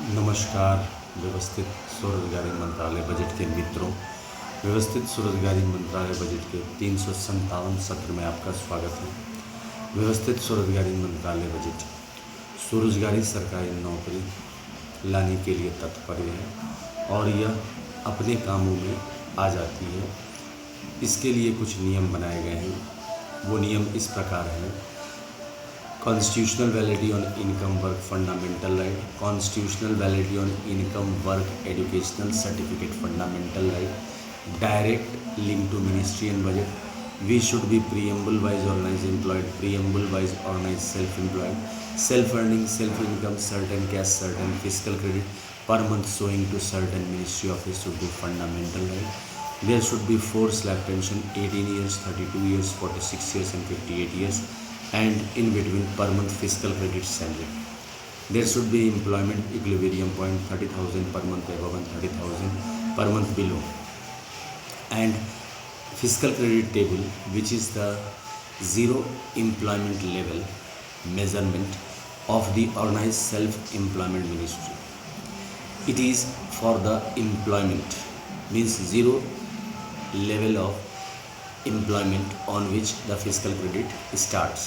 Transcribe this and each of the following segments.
नमस्कार। व्यवस्थित स्वरोजगारी मंत्रालय बजट के मित्रों, व्यवस्थित स्वरोजगारी मंत्रालय बजट के 357 सत्र में आपका स्वागत है। व्यवस्थित स्वरोजगारी मंत्रालय बजट स्वरोजगारी सरकारी नौकरी लाने के लिए तत्पर है और यह अपने कामों में आ जाती है। इसके लिए कुछ नियम बनाए गए हैं। वो नियम इस प्रकार हैं: constitutional validity on income work fundamental right, constitutional validity on income work educational certificate fundamental right, direct link to ministry and budget, we should be preamble wise organized employed, preamble wise organized self employed, self earning, self income, certain cash, certain fiscal credit per month showing to certain ministry office should be fundamental right. There should be 4 slab pension, 18 years, 32 years, 46 years and 58 years, and in between per month fiscal credit salary. There should be employment equilibrium point, 30,000 per month above and 30,000 per month below, and fiscal credit table, which is the zero employment level measurement of the organized self-employment ministry. It is for the employment, means zero level of employment on which the fiscal credit starts.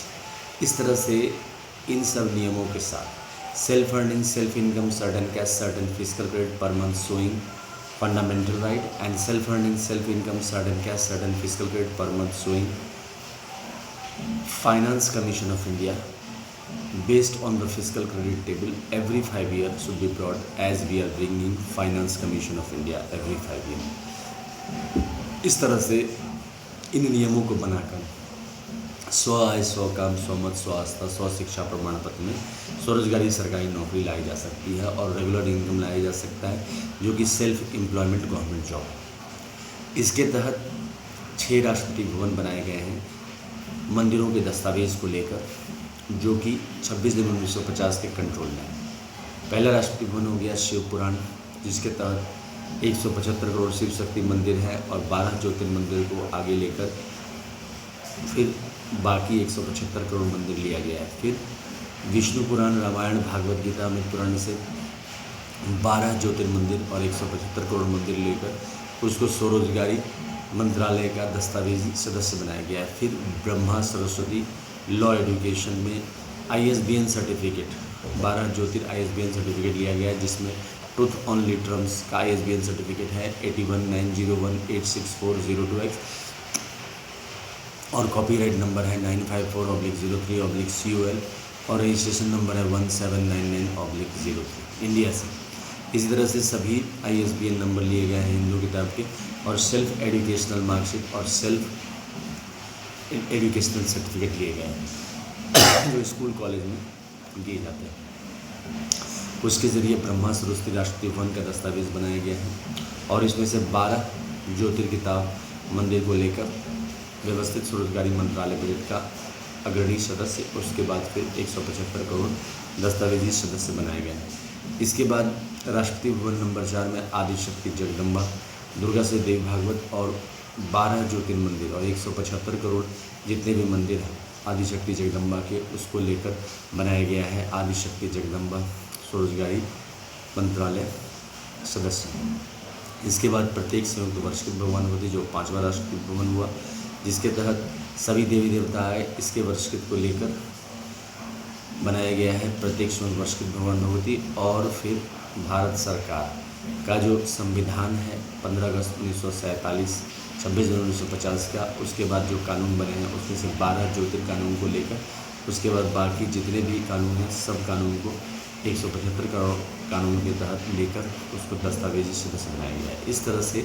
इस तरह से इन सब नियमों के साथ self earning, self income, certain cash, certain physical credit per month showing fundamental right, and self earning, self income, certain cash, certain physical credit per month showing finance commission of India based on the fiscal credit table every 5 years should be brought, as we are bringing finance commission of India every 5 years. इस तरह से इन नियमों को बनाकर स्व आय, स्व काम, स्व मत, स्व आस्था, स्व शिक्षा प्रमाण पत्र में स्वरोजगारी सरकारी नौकरी लाई जा सकती है और रेगुलर इनकम लाया जा सकता है, जो कि सेल्फ एम्प्लॉयमेंट गवर्नमेंट जॉब है। इसके तहत 6 राष्ट्रपति भवन बनाए गए हैं मंदिरों के दस्तावेज को लेकर, जो कि 26 दिसंबर 1950 के कंट्रोल में है। पहला राष्ट्रपति भवन हो गया शिव पुराण, जिसके तहत 175 करोड़ शिव शक्ति मंदिर है और 12 ज्योतिर्मंदिर को आगे लेकर फिर बाकी 175 करोड़ मंदिर लिया गया है। फिर विष्णु पुराण, रामायण, भागवत गीता, अमृत पुराण से 12 ज्योतिर्मंदिर और 175 करोड़ मंदिर लेकर उसको स्वरोजगारी मंत्रालय का दस्तावेजी सदस्य बनाया गया है। फिर ब्रह्मा सरस्वती लॉ एजुकेशन में ISBN सर्टिफिकेट, 12 ज्योतिर ISBN सर्टिफिकेट लिया गया है, जिसमें ट्रूथ ऑन लिटरम्स का ISBN सर्टिफिकेट है 8190186402X और कॉपीराइट नंबर है 954/03/COL और रजिस्ट्रेशन नंबर है 1799/03 इंडिया से। इसी तरह से सभी ISBN नंबर लिए गए हैं हिंदू किताब के, और सेल्फ एजुकेशनल मार्कशीट और सेल्फ एजुकेशनल सर्टिफिकेट लिए गए हैं जो स्कूल कॉलेज में दिए जाते हैं। उसके ज़रिए ब्रह्मा सरस्वती राष्ट्रपति भवन का दस्तावेज बनाया गया है और इसमें से 12 ज्योतिर्किताब मंदिर को लेकर व्यवस्थित स्वरोजगारी मंत्रालय बजट का अग्रणी सदस्य, उसके बाद फिर 175 करोड़ दस्तावेजी सदस्य बनाए गए हैं। इसके बाद राष्ट्रपति भवन नंबर 4 में आदिशक्ति जगदम्बा, दुर्गा से देव भागवत और 12 ज्योतिर्मंदिर और 175 करोड़ जितने भी मंदिर हैं आदिशक्ति जगदम्बा के, उसको लेकर बनाया गया है आदिशक्ति जगदम्बा स्वरोजगारी मंत्रालय सदस्य। इसके बाद प्रत्येक संयुक्त वार्षिक भवन होती, जो 5वां राष्ट्रपति भवन हुआ, जिसके तहत सभी देवी देवता आए, इसके वर्षकृत को लेकर बनाया गया है प्रत्येक संयुक्त वार्षिक भवन होती। और फिर भारत सरकार का जो संविधान है 15 अगस्त 1947, 26 जनवरी 1950 का, उसके बाद जो कानून बने हैं उसमें से 12 ज्योतिर कानून को लेकर, उसके बाद बाकी जितने भी कानून हैं सब कानून को 175 करोड़ कानून के तहत लेकर उसको दस्तावेजी सदस्य बनाया गया है। इस तरह से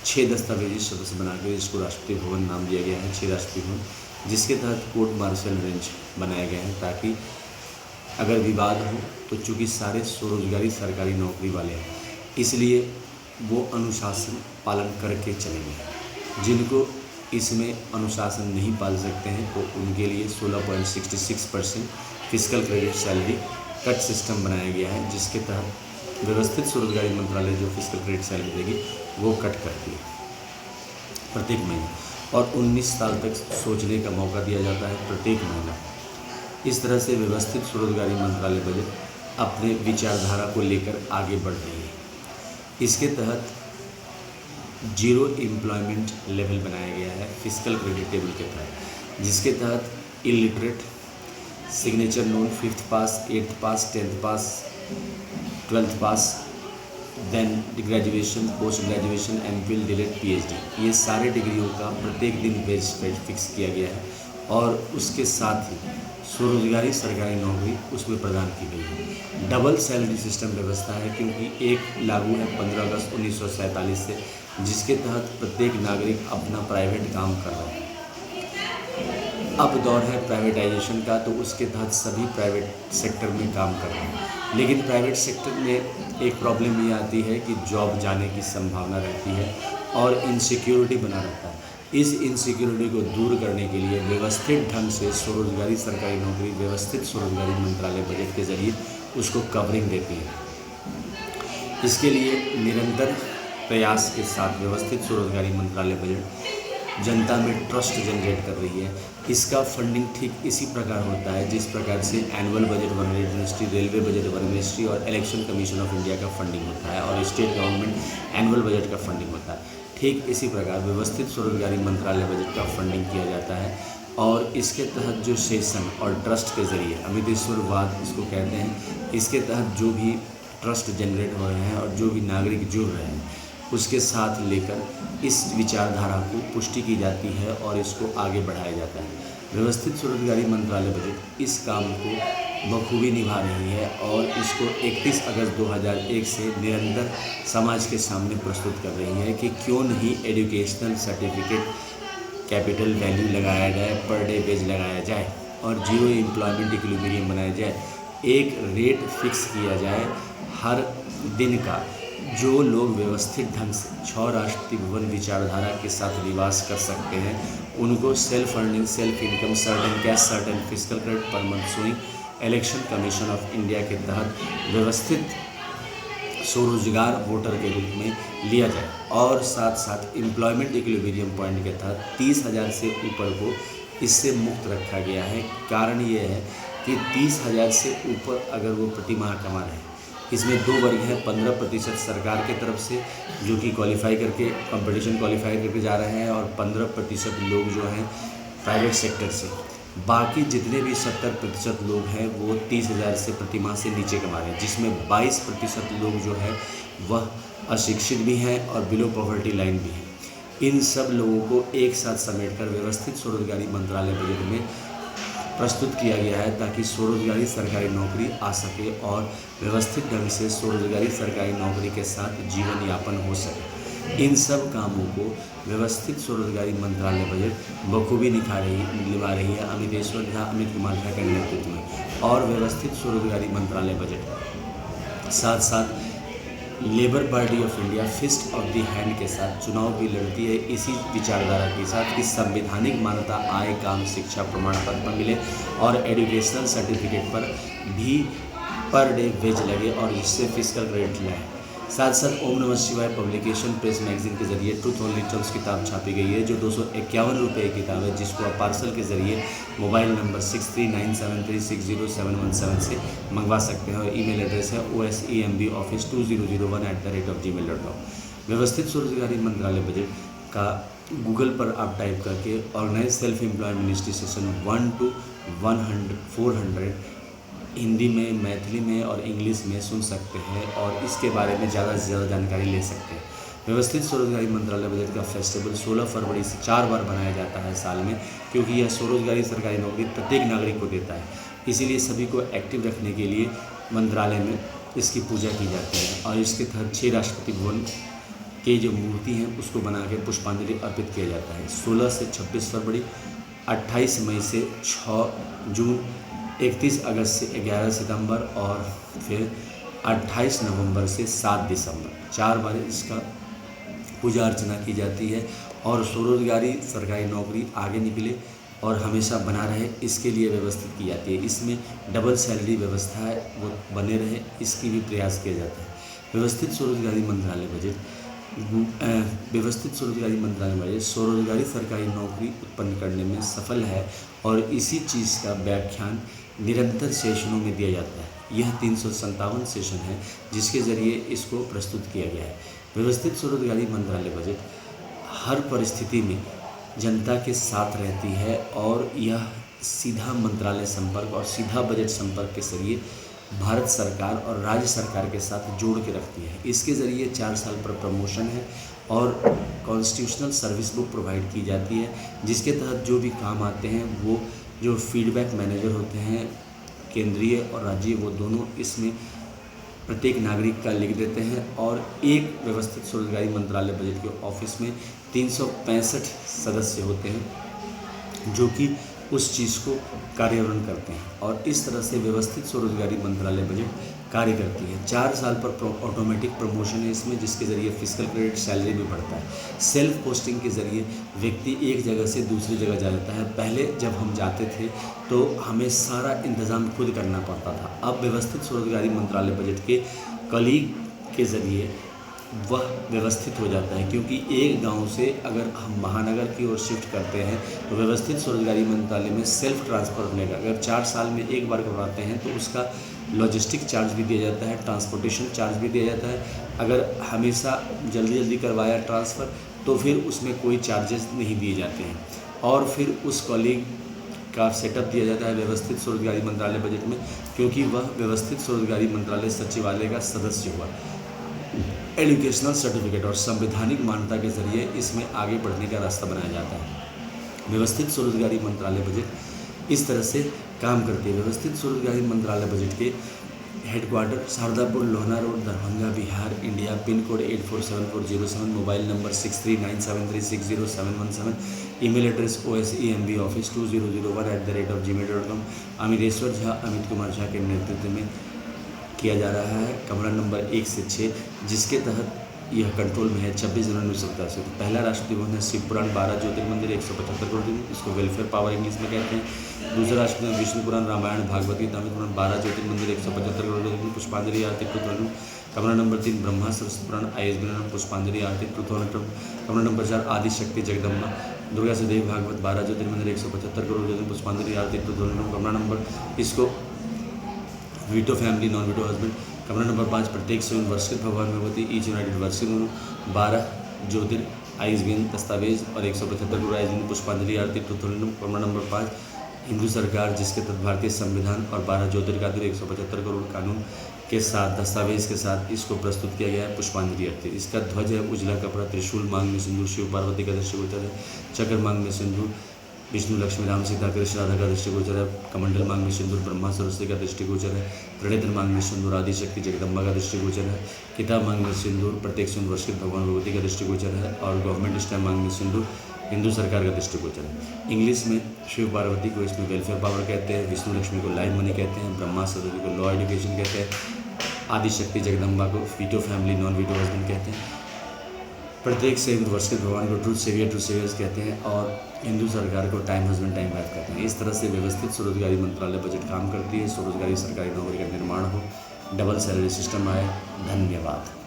6 दस्तावेजी सदस्य बनाकर इसको राष्ट्रपति भवन नाम दिया गया है, 6 राष्ट्रपति भवन, जिसके तहत कोर्ट मार्शल रेंज बनाए गए हैं, ताकि अगर विवाद हो तो चूँकि सारे स्वरोजगारी सरकारी नौकरी वाले हैं, इसलिए वो अनुशासन पालन करके चलेंगे। जिनको इसमें अनुशासन नहीं पाल सकते हैं तो उनके लिए 16.66% physical credit salary cut system बनाया गया है, जिसके तहत व्यवस्थित स्वरोजगारी मंत्रालय जो फिजिकल क्रेडिट सैलरी देगी वो कट करती है प्रत्येक महीने, और 19 साल तक सोचने का मौका दिया जाता है प्रत्येक महीना। इस तरह से व्यवस्थित स्वरोजगारी मंत्रालय बजट अपने विचारधारा को लेकर आगे बढ़ रही है। इसके तहत जीरो एम्प्लॉयमेंट लेवल बनाया गया है फिजिकल क्रेडिट टेबल के तहत, जिसके तहत illiterate, signature loan, 5th pass, 8th pass, 10th pass, 12th pass, then graduation, post graduation, MPhil, DLitt, PhD, ये सारे डिग्रियों का प्रत्येक दिन वेज रेट फिक्स किया गया है और उसके साथ ही स्वरोजगारी सरकारी नौकरी उसमें प्रदान की गई है। डबल सैलरी सिस्टम व्यवस्था है क्योंकि एक लागू है 15 अगस्त 1947 से, जिसके तहत प्रत्येक नागरिक अपना प्राइवेट काम कर रहा है। अब दौर है प्राइवेटाइजेशन का, तो उसके तहत सभी प्राइवेट सेक्टर में काम कर रहे हैं, लेकिन प्राइवेट सेक्टर में एक प्रॉब्लम ये आती है कि जॉब जाने की संभावना रहती है और इनसिक्योरिटी बना रहता है। इस इनसिक्योरिटी को दूर करने के लिए व्यवस्थित ढंग से स्वरोजगारी सरकारी नौकरी व्यवस्थित स्वरोजगारी मंत्रालय बजट के जरिए उसको कवरिंग देती है। इसके लिए निरंतर प्रयास के साथ व्यवस्थित स्वरोजगारी मंत्रालय बजट जनता में ट्रस्ट जनरेट कर रही है। इसका फंडिंग ठीक इसी प्रकार होता है जिस प्रकार से annual budget one ministry, railway budget one ministry और इलेक्शन कमीशन ऑफ इंडिया का फंडिंग होता है और स्टेट गवर्नमेंट एनुअल बजट का फंडिंग होता है। ठीक इसी प्रकार व्यवस्थित स्वरोजगारी मंत्रालय बजट का फंडिंग किया जाता है और इसके तहत जो सेशन और ट्रस्ट के जरिए अमितेश्वरवाद इसको कहते हैं, इसके तहत जो भी ट्रस्ट जनरेट हो रहे हैं और जो भी नागरिक जुड़ रहे हैं उसके साथ लेकर इस विचारधारा को पुष्टि की जाती है और इसको आगे बढ़ाया जाता है। व्यवस्थित स्वरोजगारी मंत्रालय बजट इस काम को बखूबी निभा रही है और इसको 31 अगस्त 2001 से निरंतर समाज के सामने प्रस्तुत कर रही है कि क्यों नहीं एजुकेशनल सर्टिफिकेट कैपिटल वैल्यू लगाया जाए, पर डे वेज लगाया जाए और जीरो एम्प्लॉयमेंट इक्विलिब्रियम बनाया जाए। एक रेट फिक्स किया जाए हर दिन का, जो लोग व्यवस्थित ढंग से 6 राष्ट्रीय भवन विचारधारा के साथ निवास कर सकते हैं उनको self earning, self income, certain cash, certain physical credit per month सोइंग इलेक्शन कमीशन ऑफ इंडिया के तहत व्यवस्थित स्वरोजगार वोटर के रूप में लिया जाए और साथ साथ एम्प्लॉयमेंट इक्विलिब्रियम पॉइंट के तहत 30,000 से ऊपर को इससे मुक्त रखा गया है। कारण ये है कि 30,000 से ऊपर अगर वो प्रति माह कमा रहे हैं, इसमें 2 वर्ग हैं, 15% सरकार की तरफ से जो कि क्वालिफाई करके कंपटीशन क्वालिफाई करके जा रहे हैं और 15% लोग जो हैं प्राइवेट सेक्टर से। बाकी जितने भी 70% लोग हैं वो 30,000 से प्रति माह से नीचे कमा रहे हैं, जिसमें 22% लोग जो है वह अशिक्षित भी हैं और बिलो पॉवर्टी लाइन भी हैं। इन सब लोगों को एक साथ समेटकर व्यवस्थित स्वरोजगारी मंत्रालय बजट में प्रस्तुत किया गया है ताकि स्वरोजगारी सरकारी नौकरी आ सके और व्यवस्थित ढंग से स्वरोजगारी सरकारी नौकरी के साथ जीवन यापन हो सके। इन सब कामों को व्यवस्थित स्वरोजगारी मंत्रालय बजट बखूबी निभा रही है अमित कुमार झा के नेतृत्व में। और व्यवस्थित स्वरोजगारी मंत्रालय बजट साथ साथ Labour Party of India fist of the hand के साथ चुनाव भी लड़ती है इसी विचारधारा के साथ कि संवैधानिक मान्यता आय, काम, शिक्षा प्रमाण पत्र पर मिले और एजुकेशनल सर्टिफिकेट पर भी पर डे वेज लगे और जिससे फिजिकल क्रेडिट लाए। साथ साथ ओम नमः शिवाय पब्लिकेशन प्रेस मैगजीन के जरिए ट्रूथ ओनली टर्म्स किताब छापी गई है जो 251 रुपये की किताब है, जिसको आप पार्सल के जरिए मोबाइल नंबर 6397360717 से मंगवा सकते हैं और ईमेल एड्रेस है osembaoffice2001@gmail.com। व्यवस्थित स्वरोजगारी मंत्रालय बजट का गूगल पर आप टाइप करके organise self employment ministry session 1 to 400 Hindi में, मैथिली में और इंग्लिश में सुन सकते हैं और इसके बारे में ज़्यादा से ज़्यादा जानकारी ले सकते हैं। व्यवस्थित स्वरोजगारी मंत्रालय बजट का फेस्टिवल 16 फरवरी से 4 बार बनाया जाता है साल में, क्योंकि यह स्वरोजगारी सरकारी नौकरी प्रत्येक नागरिक को देता है। इसीलिए सभी को एक्टिव रखने के लिए मंत्रालय में इसकी पूजा की जाती है और इसके तहत 6 राष्ट्रपति भवन के जो मूर्ति हैं उसको बना के पुष्पांजलि अर्पित किया जाता है। 16 से 26 फरवरी, 28 मई से 6 जून, 31 अगस्त से 11 सितंबर और फिर 28 नवंबर से 7 दिसंबर 4 बार इसका पूजा अर्चना की जाती है और स्वरोजगारी सरकारी नौकरी आगे निकले और हमेशा बना रहे इसके लिए व्यवस्थित की जाती है। इसमें डबल सैलरी व्यवस्था है वो बने रहे, इसकी भी प्रयास किया जाता है। व्यवस्थित स्वरोजगारी मंत्रालय बजट स्वरोजगारी सरकारी नौकरी उत्पन्न करने में सफल है और इसी चीज़ का व्याख्यान निरंतर सेशनों में दिया जाता है। यह 357 सेशन है जिसके ज़रिए इसको प्रस्तुत किया गया है। व्यवस्थित स्वरोजगारी मंत्रालय बजट हर परिस्थिति में जनता के साथ रहती है और यह सीधा मंत्रालय संपर्क और सीधा बजट संपर्क के जरिए भारत सरकार और राज्य सरकार के साथ जोड़ के रखती है। इसके ज़रिए 4 साल पर प्रमोशन है और कॉन्स्टिट्यूशनल सर्विस बुक प्रोवाइड की जाती है, जिसके तहत जो भी काम आते हैं वो जो फीडबैक मैनेजर होते हैं केंद्रीय और राज्य, वो दोनों इसमें प्रत्येक नागरिक का लिख देते हैं। और एक व्यवस्थित स्वरोजगारी मंत्रालय बजट के ऑफिस में 365 सदस्य होते हैं जो कि उस चीज़ को कार्यान्वयन करते हैं और इस तरह से व्यवस्थित स्वरोजगारी मंत्रालय बजट कार्य करती है। 4 साल पर ऑटोमेटिक प्रमोशन है इसमें, जिसके ज़रिए फिजिकल क्रेडिट सैलरी भी बढ़ता है। सेल्फ पोस्टिंग के ज़रिए व्यक्ति एक जगह से दूसरी जगह जा जाता है। पहले जब हम जाते थे तो हमें सारा इंतज़ाम खुद करना पड़ता था। अब व्यवस्थित स्वरोजगारी मंत्रालय बजट के कलीग के ज़रिए वह व्यवस्थित हो जाता है, क्योंकि एक गांव से अगर हम महानगर की ओर शिफ्ट करते हैं तो व्यवस्थित स्वरोजगारी मंत्रालय में सेल्फ ट्रांसफ़र मिलेगा। अगर 4 साल में एक बार करवाते हैं तो उसका लॉजिस्टिक चार्ज भी दिया जाता है, ट्रांसपोर्टेशन चार्ज भी दिया जाता है। अगर हमेशा जल्दी करवाया ट्रांसफ़र तो फिर उसमें कोई चार्जेस नहीं दिए जाते हैं और फिर उस कॉलीग का सेटअप दिया जाता है व्यवस्थित स्वरोजगारी मंत्रालय बजट में, क्योंकि वह व्यवस्थित स्वरोजगारी मंत्रालय सचिवालय का सदस्य हुआ। एजुकेशनल सर्टिफिकेट और संवैधानिक मान्यता के जरिए इसमें आगे बढ़ने का रास्ता बनाया जाता है। व्यवस्थित स्वरोजगारी मंत्रालय बजट इस तरह से काम करती है। व्यवस्थित स्वरोजगारी मंत्रालय बजट के headquarter Shardapur Lohna road, Darbhanga, Bihar, India. Pin code 847407, mobile number 6397360717, email address osembaoffice2001@gmail.com। Amiteshwar Jha, Amit Kumar Jha के नेतृत्व में किया जा रहा है। कमरा नंबर 1 से 6, जिसके तहत यह कंट्रोल में है। 26 जनवरी 1987। पहला राष्ट्रपति भवन है शिव पुराण 12 ज्योतिर्मंदिर 175 करोड़, इसको वेलफेयर पावर इंग्लिश में कहते हैं। दूसरा राष्ट्रपति विष्णु पुराण रामायण भागवत गीता पुराण 12 ज्योतिर्मंदिर 175 करोड़, पुष्पांजलि आरती ट्रुथ। कमरा नंबर 3 ब्रह्मा सरस्वती पुराण ISBN पुष्पांजलि आरती ट्रुथ। कमरा नंबर 4 आदि शक्ति जगदम्बा दुर्गा से देवी भागवत 12 ज्योतिर्मंदिर 175 करोड़, पुष्पांजलि आरती ट्रुथ। कमरा नंबर इसको veto family non veto husband. कमरा नंबर 5 प्रत्येक से वर्षित भगवान भगवती ईच यूनाइटेड वर्षित 12 ज्योतिर ISBN दस्तावेज और 175 करोड़ ISBN पुष्पांजलि आरती ट्रुथ। कमरा नंबर 5 हिंदू सरकार, जिसके तहत भारतीय संविधान और 12 ज्योतिर्गादिर 175 करोड़ कानून के साथ दस्तावेज के साथ इसको प्रस्तुत किया गया है पुष्पांजलि आरती। इसका ध्वज है उजला कपड़ा, त्रिशूल मांग में सिंदूर शिव पार्वती का दृष्टिगोचर है, चक्र मांग में सिंदूर विष्णु लक्ष्मी राम सीता कृष्ण राधा का दृष्टिगोचर है, कमंडल मांग में सिंदूर ब्रह्मा सरस्वती का दृष्टिगोचर है, प्रणेत्र मांग में सिंदूर आदि शक्ति जगदम्बा का दृष्टिगोचर है, किताब मांग में सिंदूर प्रत्येक वर्षित भगवान भगवती का दृष्टिगोचर है और गवर्नमेंट स्टैम्प मांग में सिंदूर हिंदू सरकार का दृष्टिगोचर है। इंग्लिश में शिव पार्वती को इसमें वेलफेयर पावर कहते हैं, विष्णु लक्ष्मी को लाइव मनी कहते हैं, ब्रह्मा सरस्वती को लॉ एजुकेशन कहते हैं, आदि शक्ति जगदम्बा को veto family non veto husband कहते हैं, प्रत्येक से वर्षित भगवान को ट्रूथ सेवियर्स कहते हैं और हिंदू सरकार को टाइम हस्बैंड टाइम वाइफ कहते हैं। इस तरह से व्यवस्थित स्वरोजगारी मंत्रालय बजट काम करती है। स्वरोजगारी सरकारी नौकरी का निर्माण हो, डबल सैलरी सिस्टम आए। धन्यवाद।